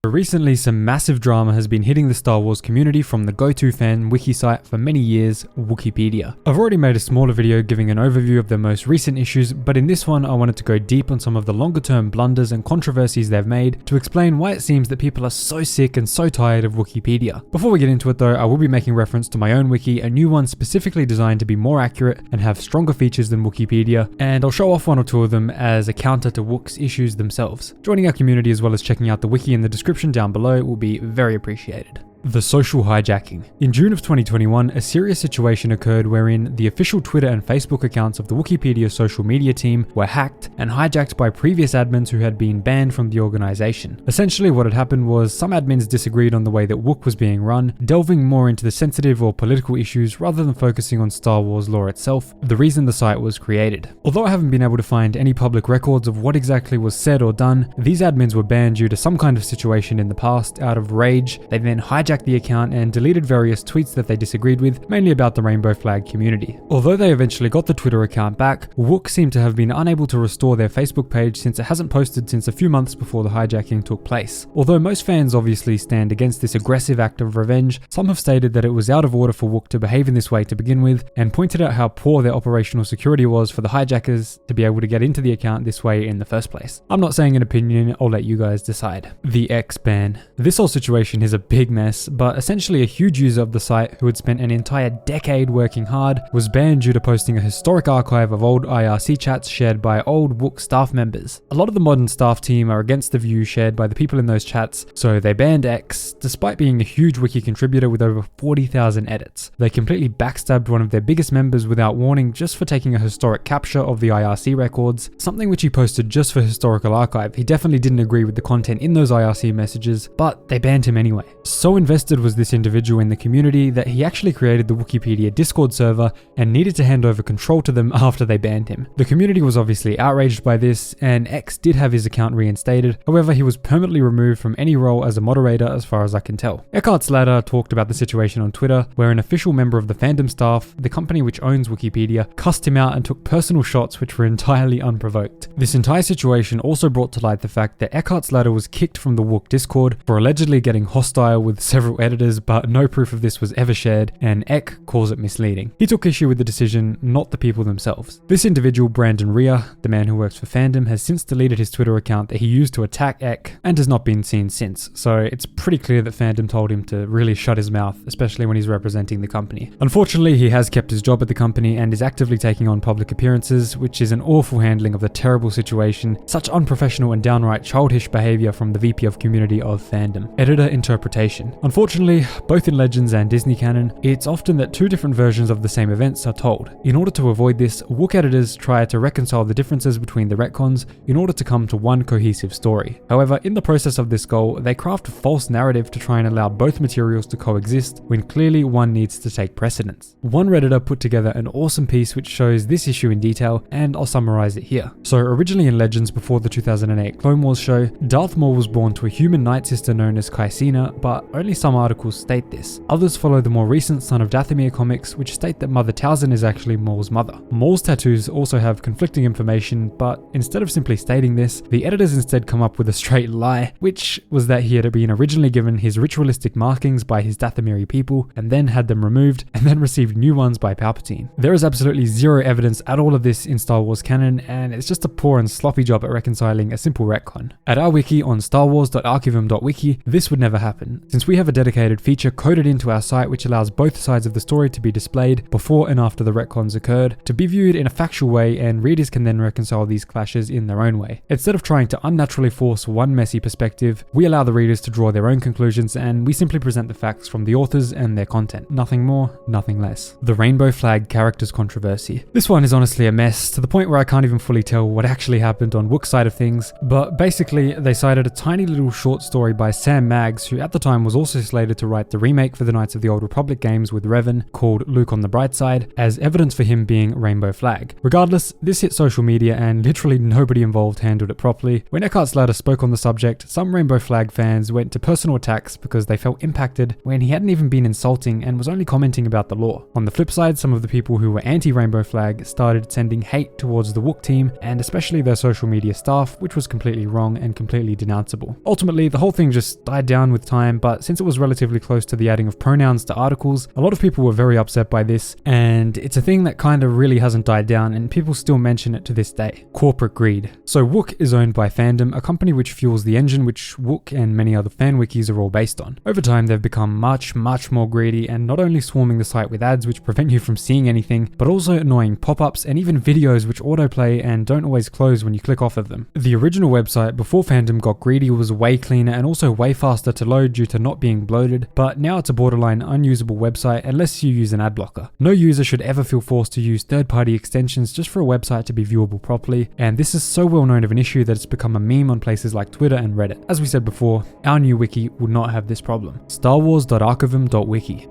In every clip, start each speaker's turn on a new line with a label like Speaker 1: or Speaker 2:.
Speaker 1: Recently, some massive drama has been hitting the Star Wars community from the go-to fan wiki site for many years, Wookieepedia. I've already made a smaller video giving an overview of the most recent issues, but in this one I wanted to go deep on some of the longer term blunders and controversies they've made to explain why it seems that people are so sick and so tired of Wookieepedia. Before we get into it though, I will be making reference to my own wiki, a new one specifically designed to be more accurate and have stronger features than Wookieepedia, and I'll show off one or two of them as a counter to Wook's issues themselves. Joining our community as well as checking out the wiki in the description down below will be very appreciated. The social hijacking. In June of 2021, a serious situation occurred wherein the official Twitter and Facebook accounts of the Wookieepedia social media team were hacked and hijacked by previous admins who had been banned from the organization. Essentially what had happened was some admins disagreed on the way that Wook was being run, delving more into the sensitive or political issues rather than focusing on Star Wars lore itself, the reason the site was created. Although I haven't been able to find any public records of what exactly was said or done, these admins were banned due to some kind of situation in the past. Out of rage, they then hijacked the account and deleted various tweets that they disagreed with, mainly about the rainbow flag community. Although they eventually got the Twitter account back, Wook seemed to have been unable to restore their Facebook page since it hasn't posted since a few months before the hijacking took place. Although most fans obviously stand against this aggressive act of revenge, some have stated that it was out of order for Wook to behave in this way to begin with, and pointed out how poor their operational security was for the hijackers to be able to get into the account this way in the first place. I'm not saying an opinion, I'll let you guys decide. The X ban. This whole situation is a big mess, but essentially a huge user of the site who had spent an entire decade working hard was banned due to posting a historic archive of old IRC chats shared by old Wook staff members. A lot of the modern staff team are against the view shared by the people in those chats, so they banned X, despite being a huge wiki contributor with over 40,000 edits. They completely backstabbed one of their biggest members without warning just for taking a historic capture of the IRC records, something which he posted just for historical archive. He definitely didn't agree with the content in those IRC messages, but they banned him anyway. So invested was this individual in the community that he actually created the Wookieepedia Discord server and needed to hand over control to them after they banned him. The community was obviously outraged by this, and X did have his account reinstated. However, he was permanently removed from any role as a moderator as far as I can tell. Eckhart's Ladder talked about the situation on Twitter, where an official member of the fandom staff, the company which owns Wookieepedia, cussed him out and took personal shots which were entirely unprovoked. This entire situation also brought to light the fact that Eckhart's Ladder was kicked from the Wook Discord for allegedly getting hostile with several editors, but no proof of this was ever shared, and Eck calls it misleading. He took issue with the decision, not the people themselves. This individual, Brandon Rhea, the man who works for fandom, has since deleted his Twitter account that he used to attack Eck and has not been seen since, so it's pretty clear that fandom told him to really shut his mouth, especially when he's representing the company. Unfortunately, he has kept his job at the company and is actively taking on public appearances, which is an awful handling of the terrible situation, such unprofessional and downright childish behavior from the VP of Community of Fandom. Editor interpretation. Unfortunately, both in Legends and Disney canon, it's often that two different versions of the same events are told. In order to avoid this, Wook editors try to reconcile the differences between the retcons in order to come to one cohesive story. However, in the process of this goal, they craft a false narrative to try and allow both materials to coexist when clearly one needs to take precedence. One Redditor put together an awesome piece which shows this issue in detail, and I'll summarize it here. So originally in Legends before the 2008 Clone Wars show, Darth Maul was born to a human Night Sister known as Kysina, but only some articles state this. Others follow the more recent Son of Dathomir comics, which state that Mother Talzin is actually Maul's mother. Maul's tattoos also have conflicting information, but instead of simply stating this, the editors instead come up with a straight lie, which was that he had been originally given his ritualistic markings by his Dathomiri people, and then had them removed, and then received new ones by Palpatine. There is absolutely zero evidence at all of this in Star Wars canon, and it's just a poor and sloppy job at reconciling a simple retcon. At our wiki on starwars.archivum.wiki, this would never happen, since we have a dedicated feature coded into our site which allows both sides of the story to be displayed before and after the retcons occurred, to be viewed in a factual way, and readers can then reconcile these clashes in their own way. Instead of trying to unnaturally force one messy perspective, we allow the readers to draw their own conclusions, and we simply present the facts from the authors and their content. Nothing more, nothing less. The rainbow flag characters controversy. This one is honestly a mess, to the point where I can't even fully tell what actually happened on Wook's side of things, but basically they cited a tiny little short story by Sam Maggs, who at the time was also also slated to write the remake for the Knights of the Old Republic games with Revan called Luke on the Bright Side, as evidence for him being Rainbow Flag. Regardless, this hit social media and literally nobody involved handled it properly. When Eckhart Slatter spoke on the subject, some Rainbow Flag fans went to personal attacks because they felt impacted when he hadn't even been insulting and was only commenting about the lore. On the flip side, some of the people who were anti-Rainbow Flag started sending hate towards the Wook team and especially their social media staff, which was completely wrong and completely denounceable. Ultimately, the whole thing just died down with time, but since it was relatively close to the adding of pronouns to articles, a lot of people were very upset by this, and it's a thing that kind of really hasn't died down and people still mention it to this day. Corporate greed. So Wook is owned by Fandom, a company which fuels the engine which Wook and many other fan wikis are all based on. Over time, they've become much more greedy and not only swarming the site with ads which prevent you from seeing anything, but also annoying pop-ups and even videos which autoplay and don't always close when you click off of them. The original website before Fandom got greedy was way cleaner and also way faster to load due to not being bloated, but now it's a borderline unusable website unless you use an ad blocker. No user should ever feel forced to use third-party extensions just for a website to be viewable properly, and this is so well known of an issue that it's become a meme on places like Twitter and Reddit. As we said before, our new wiki would not have this problem. StarWars.archivum.wiki.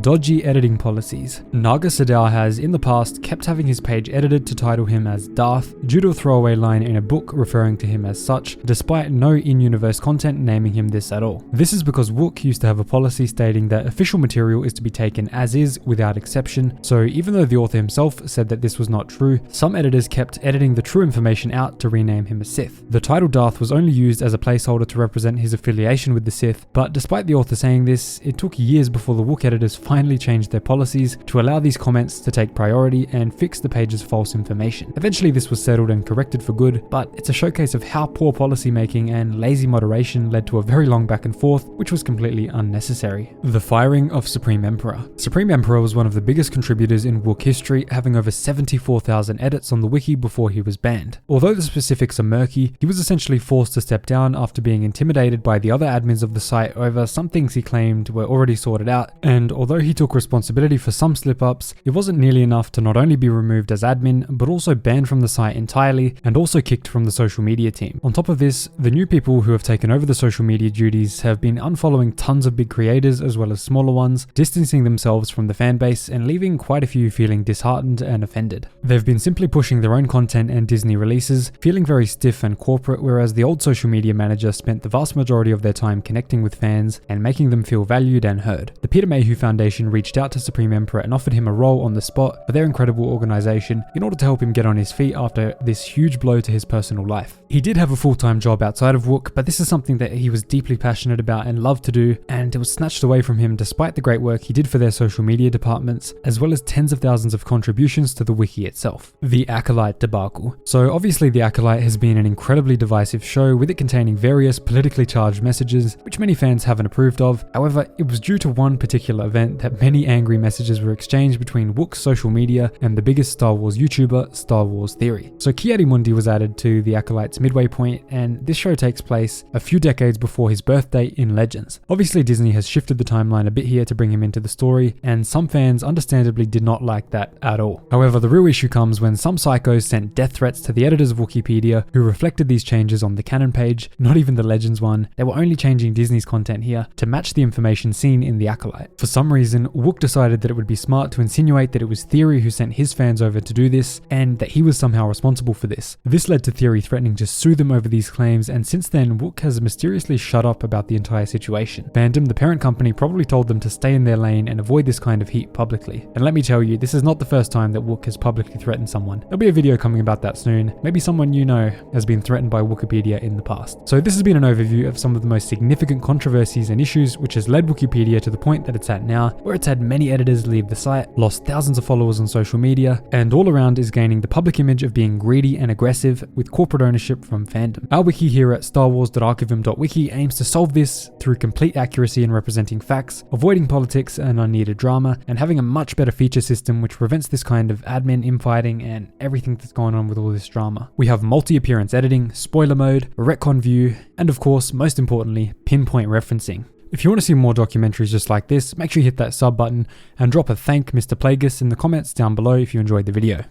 Speaker 1: Dodgy editing policies. Naga Sadao has, in the past, kept having his page edited to title him as Darth due to a throwaway line in a book referring to him as such, despite no in-universe content naming him this at all. This is because Wook used to have a policy stating that official material is to be taken as is without exception, so even though the author himself said that this was not true, some editors kept editing the true information out to rename him a Sith. The title Darth was only used as a placeholder to represent his affiliation with the Sith, but despite the author saying this, it took years before the Wook editors finally changed their policies to allow these comments to take priority and fix the page's false information. Eventually this was settled and corrected for good, but it's a showcase of how poor policy making and lazy moderation led to a very long back and forth, which was completely unnecessary. The firing of Supreme Emperor. Supreme Emperor was one of the biggest contributors in Wook history, having over 74,000 edits on the wiki before he was banned. Although the specifics are murky, he was essentially forced to step down after being intimidated by the other admins of the site over some things he claimed were already sorted out, and although he took responsibility for some slip-ups, it wasn't nearly enough to not only be removed as admin, but also banned from the site entirely and also kicked from the social media team. On top of this, the new people who have taken over the social media duties have been unfollowing tons of big creators as well as smaller ones, distancing themselves from the fan base and leaving quite a few feeling disheartened and offended. They've been simply pushing their own content and Disney releases, feeling very stiff and corporate, whereas the old social media manager spent the vast majority of their time connecting with fans and making them feel valued and heard. The Peter Mayhew Foundation reached out to Supreme Emperor and offered him a role on the spot for their incredible organization in order to help him get on his feet after this huge blow to his personal life. He did have a full-time job outside of Wook, but this is something that he was deeply passionate about and loved to do, and it was snatched away from him despite the great work he did for their social media departments, as well as tens of thousands of contributions to the wiki itself. The Acolyte Debacle. So obviously the Acolyte has been an incredibly divisive show, with it containing various politically charged messages, which many fans haven't approved of. However, it was due to one particular event that many angry messages were exchanged between Wook's social media and the biggest Star Wars YouTuber, Star Wars Theory. So Ki-Adi-Mundi was added to the Acolyte's midway point, and this show takes place a few decades before his birthday in Legends. Obviously Disney has shifted the timeline a bit here to bring him into the story, and some fans understandably did not like that at all. However, the real issue comes when some psychos sent death threats to the editors of Wookieepedia who reflected these changes on the canon page, not even the Legends one. They were only changing Disney's content here to match the information seen in the Acolyte. For some reason, Wook decided that it would be smart to insinuate that it was Theory who sent his fans over to do this, and that he was somehow responsible for this. This led to Theory threatening to sue them over these claims, and since then, Wook has mysteriously shut up about the entire situation. Fandom, the parent company, probably told them to stay in their lane and avoid this kind of heat publicly. And let me tell you, this is not the first time that Wook has publicly threatened someone. There'll be a video coming about that soon. Maybe someone you know has been threatened by Wookieepedia in the past. So this has been an overview of some of the most significant controversies and issues which has led Wookieepedia to the point that it's at now, where it's had many editors leave the site, lost thousands of followers on social media, and all around is gaining the public image of being greedy and aggressive with corporate ownership from fandom. Our wiki here at StarWars.archivum.wiki aims to solve this through complete accuracy in representing facts, avoiding politics and unneeded drama, and having a much better feature system which prevents this kind of admin infighting and everything that's going on with all this drama. We have multi-appearance editing, spoiler mode, a retcon view, and of course, most importantly, pinpoint referencing. If you want to see more documentaries just like this, make sure you hit that sub button and drop a thank Mr. Plagueis in the comments down below if you enjoyed the video.